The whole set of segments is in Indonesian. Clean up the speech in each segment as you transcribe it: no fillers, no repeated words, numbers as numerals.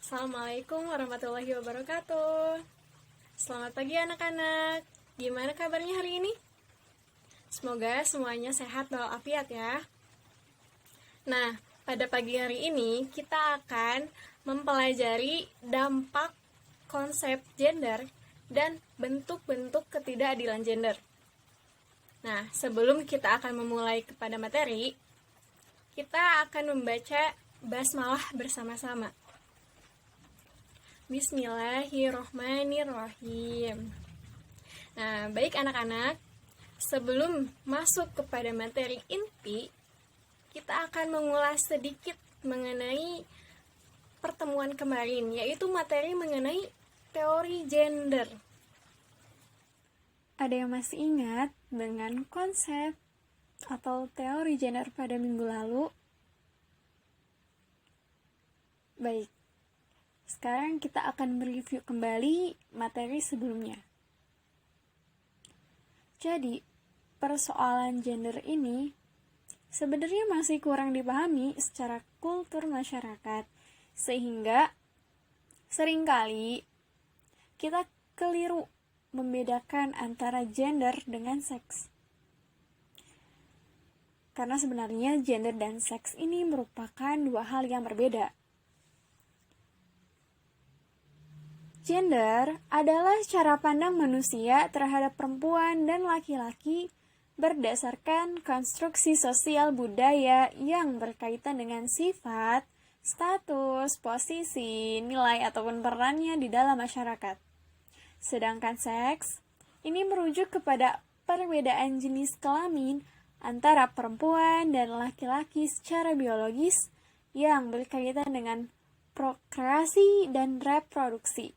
Assalamualaikum warahmatullahi wabarakatuh. Selamat pagi anak-anak. Gimana kabarnya hari ini? Semoga semuanya sehat walafiat ya. Nah, pada pagi hari ini kita akan mempelajari dampak konsep gender dan bentuk-bentuk ketidakadilan gender. Nah, sebelum kita akan memulai kepada materi, kita akan membaca basmalah bersama-sama. Bismillahirrohmanirrohim. Nah, baik anak-anak, sebelum masuk kepada materi inti, kita akan mengulas sedikit mengenai pertemuan kemarin, yaitu materi mengenai teori gender. Ada yang masih ingat dengan konsep atau teori gender pada minggu lalu? Baik, sekarang kita akan mereview kembali materi sebelumnya. Jadi, persoalan gender ini sebenarnya masih kurang dipahami secara kultur masyarakat, sehingga seringkali kita keliru membedakan antara gender dengan seks. Karena sebenarnya gender dan seks ini merupakan dua hal yang berbeda. Gender adalah cara pandang manusia terhadap perempuan dan laki-laki berdasarkan konstruksi sosial budaya yang berkaitan dengan sifat, status, posisi, nilai ataupun perannya di dalam masyarakat. Sedangkan seks ini merujuk kepada perbedaan jenis kelamin antara perempuan dan laki-laki secara biologis yang berkaitan dengan prokreasi dan reproduksi.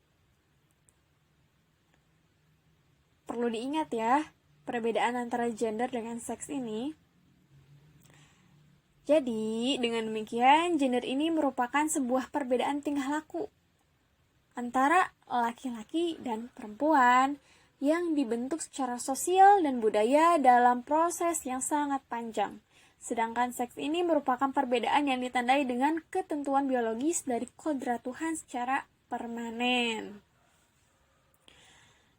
Perlu diingat ya, perbedaan antara gender dengan seks ini. Jadi, dengan demikian, gender ini merupakan sebuah perbedaan tingkah laku antara laki-laki dan perempuan yang dibentuk secara sosial dan budaya dalam proses yang sangat panjang. Sedangkan seks ini merupakan perbedaan yang ditandai dengan ketentuan biologis dari kodrat Tuhan secara permanen.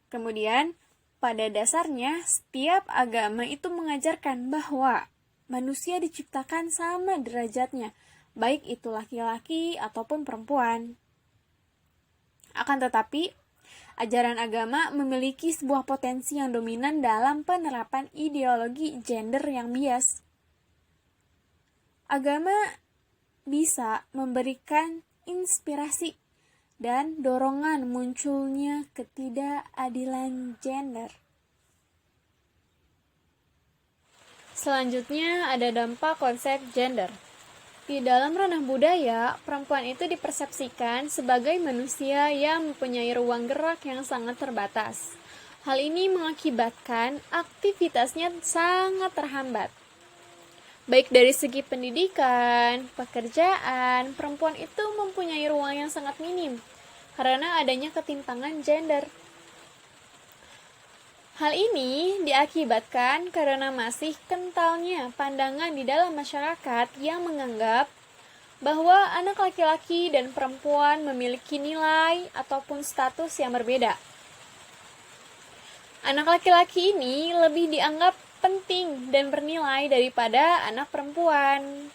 Kemudian, pada dasarnya, setiap agama itu mengajarkan bahwa manusia diciptakan sama derajatnya, baik itu laki-laki ataupun perempuan. Akan tetapi, ajaran agama memiliki sebuah potensi yang dominan dalam penerapan ideologi gender yang bias. Agama bisa memberikan inspirasi dan dorongan munculnya ketidakadilan gender. Selanjutnya ada dampak konsep gender. Di dalam ranah budaya, perempuan itu dipersepsikan sebagai manusia yang mempunyai ruang gerak yang sangat terbatas. Hal ini mengakibatkan aktivitasnya sangat terhambat. Baik dari segi pendidikan, pekerjaan, perempuan itu mempunyai ruang yang sangat minim karena adanya ketimpangan gender. Hal ini diakibatkan karena masih kentalnya pandangan di dalam masyarakat yang menganggap bahwa anak laki-laki dan perempuan memiliki nilai ataupun status yang berbeda. Anak laki-laki ini lebih dianggap penting dan bernilai daripada anak perempuan.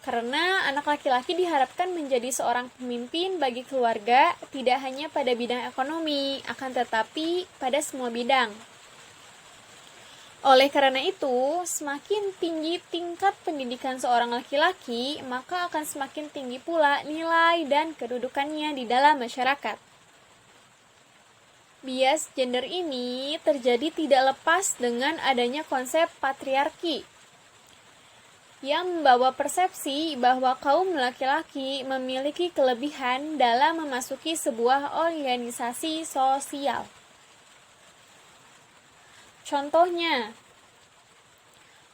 Karena anak laki-laki diharapkan menjadi seorang pemimpin bagi keluarga tidak hanya pada bidang ekonomi, akan tetapi pada semua bidang. Oleh karena itu, semakin tinggi tingkat pendidikan seorang laki-laki, maka akan semakin tinggi pula nilai dan kedudukannya di dalam masyarakat. Bias gender ini terjadi tidak lepas dengan adanya konsep patriarki yang membawa persepsi bahwa kaum laki-laki memiliki kelebihan dalam memasuki sebuah organisasi sosial. Contohnya,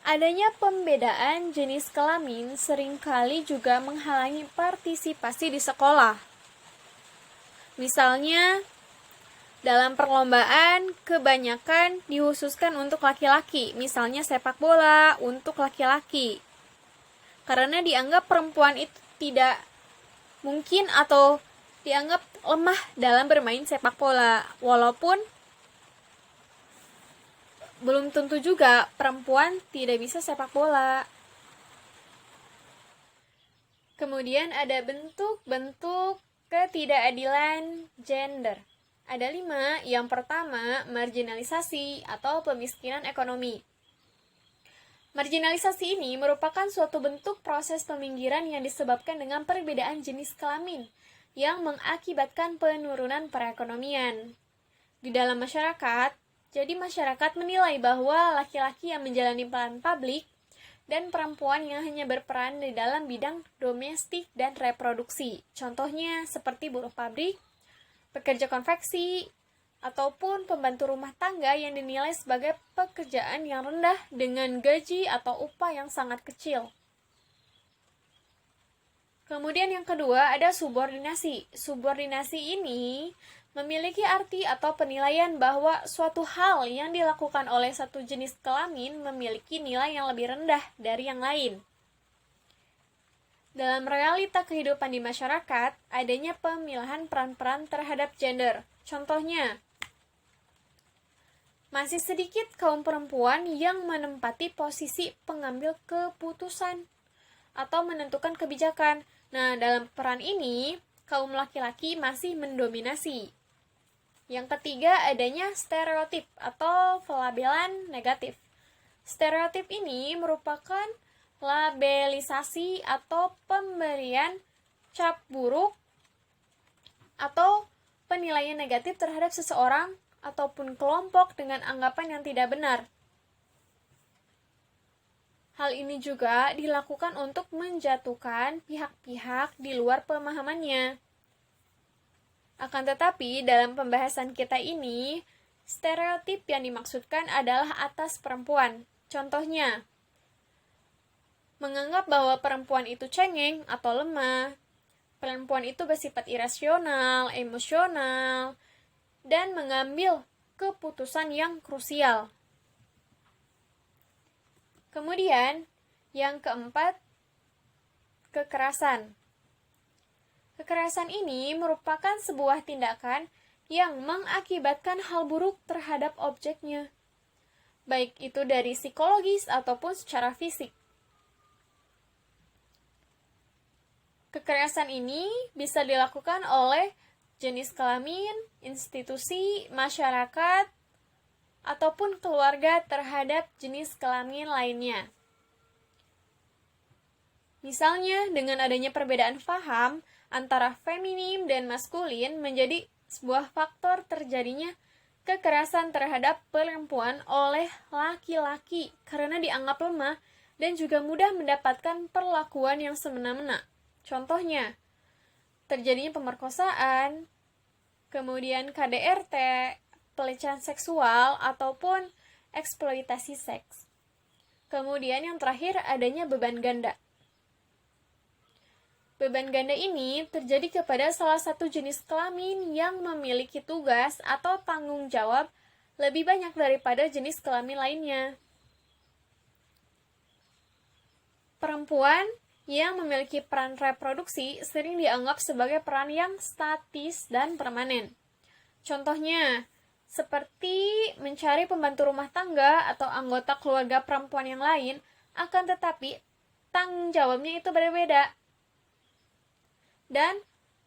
adanya pembedaan jenis kelamin seringkali juga menghalangi partisipasi di sekolah. Misalnya, dalam perlombaan kebanyakan dikhususkan untuk laki-laki, misalnya sepak bola untuk laki-laki. Karena dianggap perempuan itu tidak mungkin atau dianggap lemah dalam bermain sepak bola, walaupun belum tentu juga perempuan tidak bisa sepak bola. Kemudian ada bentuk-bentuk ketidakadilan gender. Ada 5. Yang pertama, marginalisasi atau pemiskinan ekonomi. Marginalisasi ini merupakan suatu bentuk proses peminggiran yang disebabkan dengan perbedaan jenis kelamin yang mengakibatkan penurunan perekonomian. Di dalam masyarakat, jadi masyarakat menilai bahwa laki-laki yang menjalani peran publik dan perempuan yang hanya berperan di dalam bidang domestik dan reproduksi. Contohnya seperti buruh pabrik, pekerja konveksi, ataupun pembantu rumah tangga yang dinilai sebagai pekerjaan yang rendah dengan gaji atau upah yang sangat kecil. Kemudian yang kedua ada subordinasi. Subordinasi ini memiliki arti atau penilaian bahwa suatu hal yang dilakukan oleh satu jenis kelamin memiliki nilai yang lebih rendah dari yang lain. Dalam realita kehidupan di masyarakat, adanya pemilahan peran-peran terhadap gender. Contohnya, masih sedikit kaum perempuan yang menempati posisi pengambil keputusan atau menentukan kebijakan. Nah, dalam peran ini, kaum laki-laki masih mendominasi. Yang ketiga, adanya stereotip atau pelabelan negatif. Stereotip ini merupakan labelisasi atau pemberian cap buruk atau penilaian negatif terhadap seseorang ataupun kelompok dengan anggapan yang tidak benar. Hal ini juga dilakukan untuk menjatuhkan pihak-pihak di luar pemahamannya. Akan tetapi, dalam pembahasan kita ini, stereotip yang dimaksudkan adalah atas perempuan. Contohnya, menganggap bahwa perempuan itu cengeng atau lemah, perempuan itu bersifat irasional, emosional, dan mengambil keputusan yang krusial. Kemudian, yang keempat, kekerasan. Kekerasan ini merupakan sebuah tindakan yang mengakibatkan hal buruk terhadap objeknya, baik itu dari psikologis ataupun secara fisik. Kekerasan ini bisa dilakukan oleh jenis kelamin, institusi, masyarakat, ataupun keluarga terhadap jenis kelamin lainnya. Misalnya, dengan adanya perbedaan paham antara feminim dan maskulin menjadi sebuah faktor terjadinya kekerasan terhadap perempuan oleh laki-laki karena dianggap lemah dan juga mudah mendapatkan perlakuan yang semena-mena. Contohnya, terjadinya pemerkosaan, kemudian KDRT, pelecehan seksual, ataupun eksploitasi seks. Kemudian yang terakhir adanya beban ganda. Beban ganda ini terjadi kepada salah satu jenis kelamin yang memiliki tugas atau tanggung jawab lebih banyak daripada jenis kelamin lainnya. Perempuan yang memiliki peran reproduksi sering dianggap sebagai peran yang statis dan permanen. Contohnya, seperti mencari pembantu rumah tangga atau anggota keluarga perempuan yang lain, akan tetapi tanggung jawabnya itu berbeda. Dan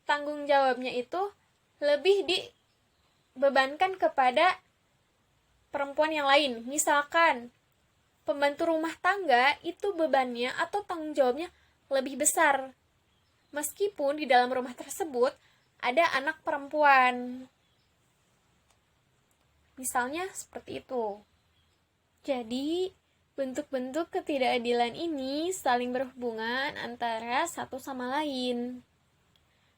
tanggung jawabnya itu lebih dibebankan kepada perempuan yang lain. Misalkan, pembantu rumah tangga itu bebannya atau tanggung jawabnya lebih besar. Meskipun di dalam rumah tersebut ada anak perempuan. Misalnya seperti itu. Jadi, bentuk-bentuk ketidakadilan ini saling berhubungan antara satu sama lain.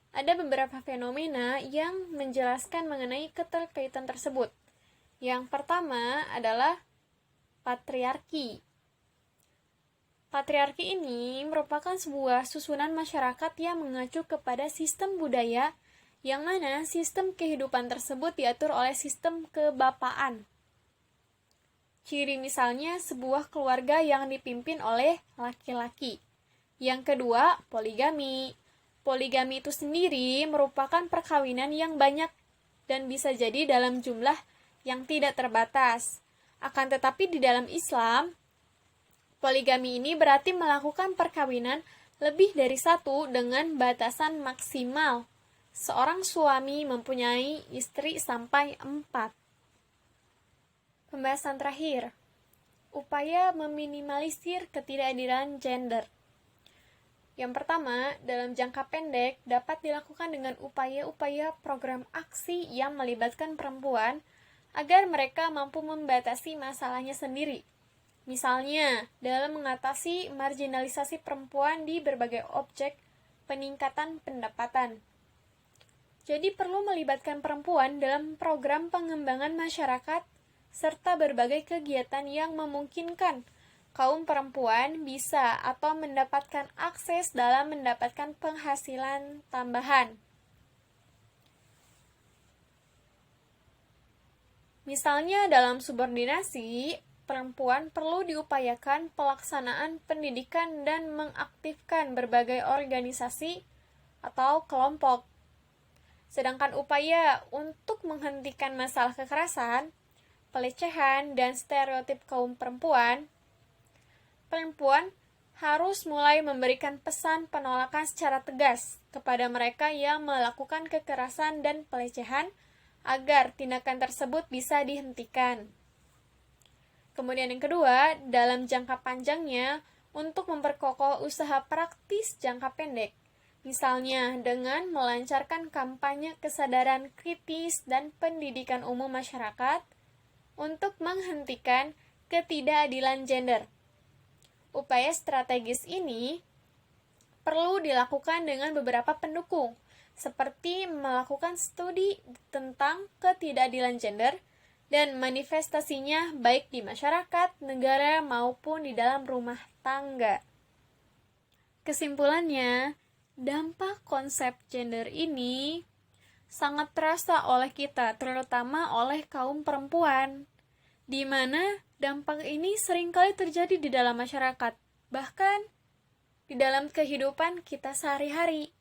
Ada beberapa fenomena yang menjelaskan mengenai keterkaitan tersebut. Yang pertama adalah patriarki. Patriarki ini merupakan sebuah susunan masyarakat yang mengacu kepada sistem budaya yang mana sistem kehidupan tersebut diatur oleh sistem kebapaan. Ciri misalnya sebuah keluarga yang dipimpin oleh laki-laki. Yang kedua, poligami. Poligami itu sendiri merupakan perkawinan yang banyak dan bisa jadi dalam jumlah yang tidak terbatas. Akan tetapi di dalam Islam, poligami ini berarti melakukan perkawinan lebih dari satu dengan batasan maksimal. Seorang suami mempunyai istri sampai 4. Pembahasan terakhir, upaya meminimalisir ketidakadilan gender. Yang pertama, dalam jangka pendek dapat dilakukan dengan upaya-upaya program aksi yang melibatkan perempuan agar mereka mampu membatasi masalahnya sendiri. Misalnya, dalam mengatasi marginalisasi perempuan di berbagai objek peningkatan pendapatan. Jadi perlu melibatkan perempuan dalam program pengembangan masyarakat serta berbagai kegiatan yang memungkinkan kaum perempuan bisa atau mendapatkan akses dalam mendapatkan penghasilan tambahan. Misalnya dalam subordinasi, perempuan perlu diupayakan pelaksanaan pendidikan dan mengaktifkan berbagai organisasi atau kelompok. Sedangkan upaya untuk menghentikan masalah kekerasan, pelecehan, dan stereotip kaum perempuan harus mulai memberikan pesan penolakan secara tegas kepada mereka yang melakukan kekerasan dan pelecehan agar tindakan tersebut bisa dihentikan. Kemudian yang kedua, dalam jangka panjangnya, untuk memperkokoh usaha praktis jangka pendek, misalnya dengan melancarkan kampanye kesadaran kritis dan pendidikan umum masyarakat untuk menghentikan ketidakadilan gender. Upaya strategis ini perlu dilakukan dengan beberapa pendukung, seperti melakukan studi tentang ketidakadilan gender dan manifestasinya baik di masyarakat, negara, maupun di dalam rumah tangga. Kesimpulannya, dampak konsep gender ini sangat terasa oleh kita, terutama oleh kaum perempuan, di mana dampak ini seringkali terjadi di dalam masyarakat, bahkan di dalam kehidupan kita sehari-hari.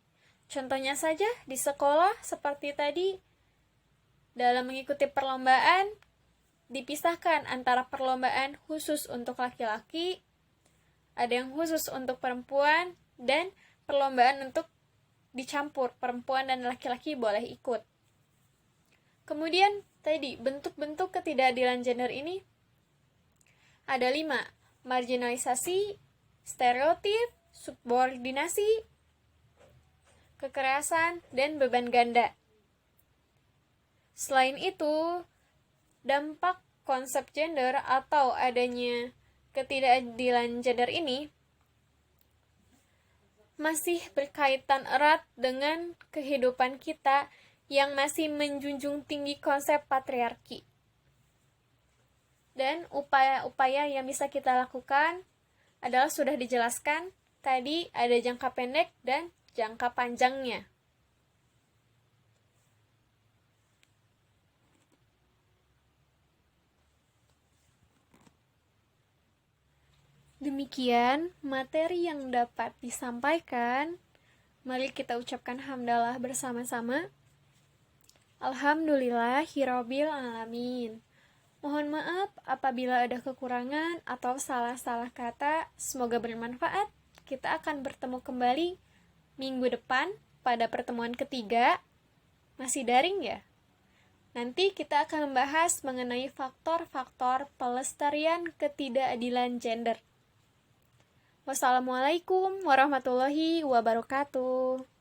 Contohnya saja di sekolah seperti tadi, dalam mengikuti perlombaan, dipisahkan antara perlombaan khusus untuk laki-laki, ada yang khusus untuk perempuan, dan perlombaan untuk dicampur, perempuan dan laki-laki boleh ikut. Kemudian tadi, bentuk-bentuk ketidakadilan gender ini ada 5, marginalisasi, stereotip, subordinasi, kekerasan, dan beban ganda. Selain itu, dampak konsep gender atau adanya ketidakadilan gender ini masih berkaitan erat dengan kehidupan kita yang masih menjunjung tinggi konsep patriarki. Dan upaya-upaya yang bisa kita lakukan adalah sudah dijelaskan, tadi ada jangka pendek dan jangka panjangnya. Demikian materi yang dapat disampaikan. Mari kita ucapkan hamdalah bersama-sama. Alhamdulillahirabbil alamin. Mohon maaf apabila ada kekurangan atau salah-salah kata. Semoga bermanfaat. Kita akan bertemu kembali minggu depan pada pertemuan ketiga. Masih daring ya? Nanti kita akan membahas mengenai faktor-faktor pelestarian ketidakadilan gender. Wassalamualaikum warahmatullahi wabarakatuh.